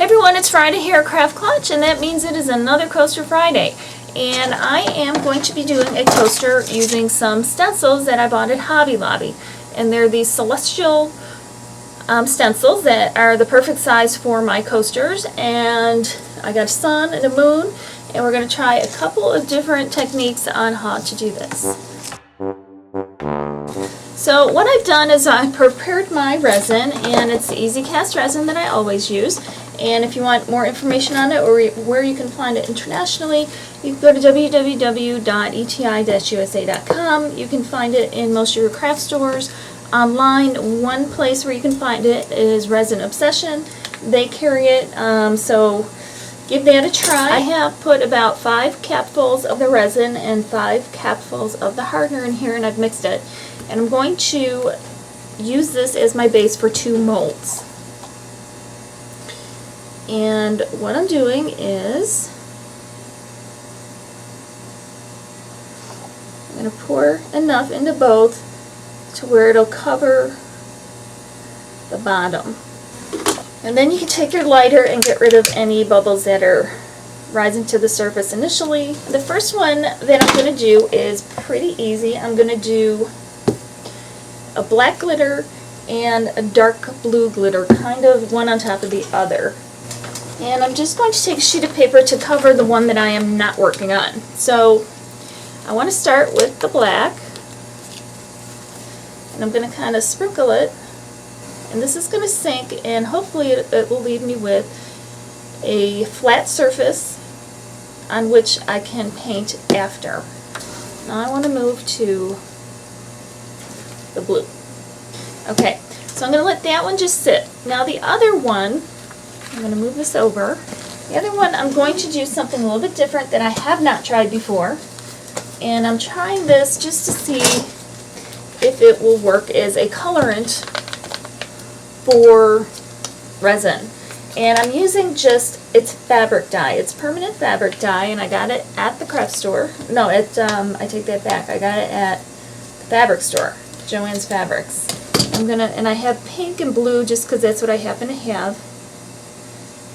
Hey everyone, it's Friday here at CraftKlatch, and that means it is another Coaster Friday. And I am going to be doing a coaster using some stencils that I bought at Hobby Lobby. And they're these celestial stencils that are the perfect size for my coasters. And I got a sun and a moon, and we're going to try a couple of different techniques on how to do this. So what I've done is I prepared my resin, and it's the Easy Cast resin that I always use. And if you want more information on it or where you can find it internationally, you can go to www.eti-usa.com. You can find it in most of your craft stores. Online, one place where you can find it is Resin Obsession. They carry it, so give that a try. I have put about 5 capfuls of the resin and 5 capfuls of the hardener in here, and I've mixed it. And I'm going to use this as my base for 2 molds. And what I'm doing is I'm going to pour enough into both to where it'll cover the bottom. And then you can take your lighter and get rid of any bubbles that are rising to the surface initially. The first one that I'm going to do is pretty easy. I'm going to do a black glitter and a dark blue glitter, kind of one on top of the other. And I'm just going to take a sheet of paper to cover the one that I am not working on. So I want to start with the black, and I'm going to kind of sprinkle it, and this is going to sink, and hopefully it will leave me with a flat surface on which I can paint after. Now I want to move to the blue. Okay, so I'm going to let that one just sit. Now the other one, I'm going to move this over. The other one, I'm going to do something a little bit different that I have not tried before. And I'm trying this just to see if it will work as a colorant for resin. And I'm using just, it's fabric dye. It's permanent fabric dye, and I got it at the craft store. No, I take that back. I got it at the fabric store, Joann's Fabrics. And I have pink and blue just because that's what I happen to have.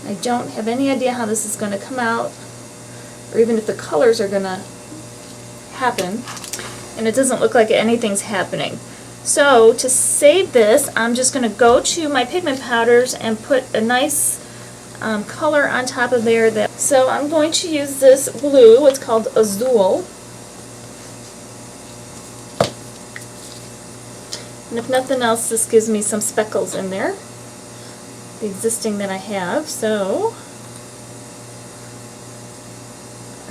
I don't have any idea how this is going to come out, or even if the colors are going to happen, and it doesn't look like anything's happening. So to save this, I'm just going to go to my pigment powders and put a nice color on top of there. So I'm going to use this blue, it's called Azul, and if nothing else, this gives me some speckles in there, the existing that I have. So,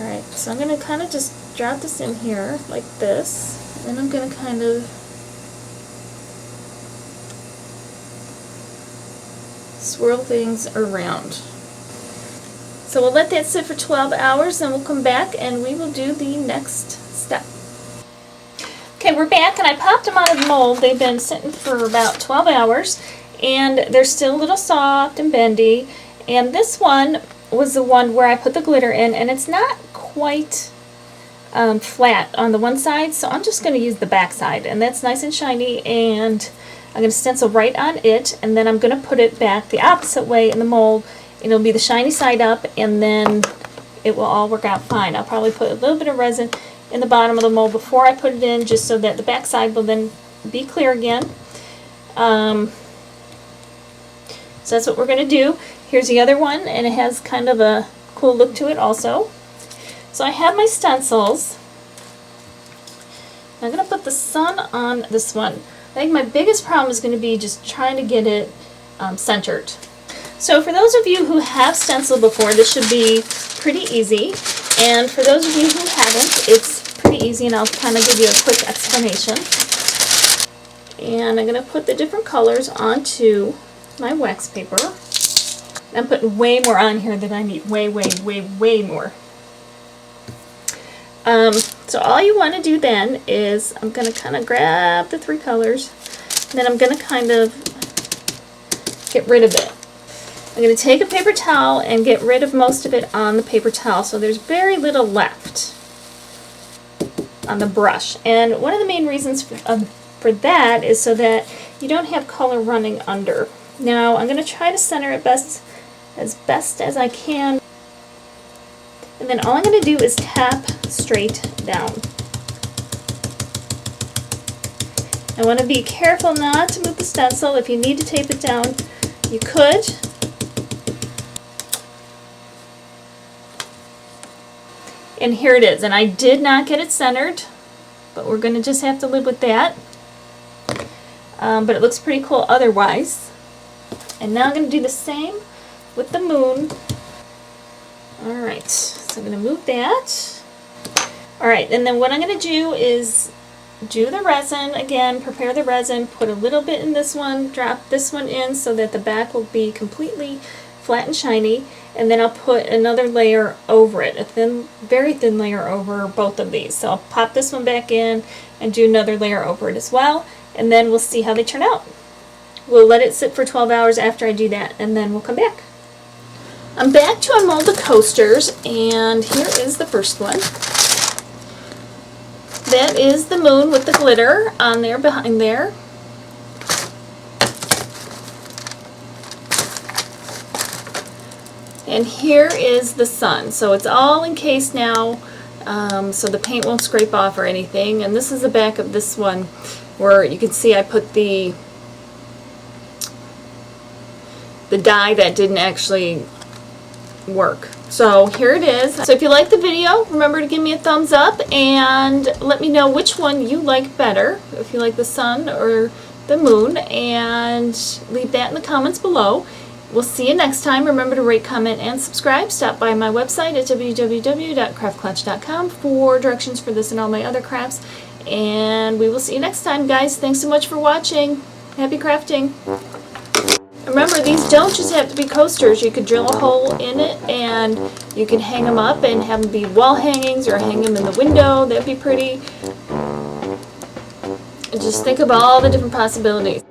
alright, so I'm going to kind of just drop this in here like this, and I'm going to kind of swirl things around. So we'll let that sit for 12 hours, then we'll come back and we will do the next step. Okay, we're back, and I popped them out of the mold. They've been sitting for about 12 hours. And they're still a little soft and bendy. And this one was the one where I put the glitter in, and it's not quite flat on the one side, so I'm just going to use the back side, and that's nice and shiny, and I'm going to stencil right on it, and then I'm going to put it back the opposite way in the mold, and it'll be the shiny side up, and then it will all work out fine. I'll probably put a little bit of resin in the bottom of the mold before I put it in, just so that the back side will then be clear again. So that's what we're going to do. Here's the other one, and it has kind of a cool look to it also. So I have my stencils. I'm going to put the sun on this one. I think my biggest problem is going to be just trying to get it centered. So for those of you who have stenciled before, this should be pretty easy. And for those of you who haven't, it's pretty easy, and I'll kind of give you a quick explanation. And I'm going to put the different colors onto my wax paper. I'm putting way more on here than I need. Way more. So all you want to do then is I'm going to kind of grab the 3 colors, and then I'm going to kind of get rid of it. I'm going to take a paper towel and get rid of most of it on the paper towel, so there's very little left on the brush. And one of the main reasons for that is so that you don't have color running under. Now I'm going to try to center it best as best as I can. And then all I'm going to do is tap straight down. I want to be careful not to move the stencil. If you need to tape it down, you could. And here it is. And I did not get it centered, but we're going to just have to live with that. But it looks pretty cool otherwise. And now I'm going to do the same with the moon. Alright, so I'm going to move that. Alright, and then what I'm going to do is do the resin again, prepare the resin, put a little bit in this one, drop this one in so that the back will be completely flat and shiny, and then I'll put another layer over it, a thin, very thin layer over both of these. So I'll pop this one back in and do another layer over it as well, and then we'll see how they turn out. We'll let it sit for 12 hours after I do that, and then we'll come back. I'm back to unmold the coasters, and here is the first one. That is the moon with the glitter on there behind there. And here is the sun. So it's all encased now, so the paint won't scrape off or anything. And this is the back of this one where you can see I put the die that didn't actually work. So here it is. So if you like the video, remember to give me a thumbs up and let me know which one you like better, if you like the sun or the moon, and leave that in the comments below. We'll see you next time. Remember to rate, comment, and subscribe. Stop by my website at www.craftklatch.com for directions for this and all my other crafts. And we will see you next time, guys. Thanks so much for watching. Happy crafting. Remember, these don't just have to be coasters. You could drill a hole in it and you can hang them up and have them be wall hangings or hang them in the window. That'd be pretty. And just think of all the different possibilities.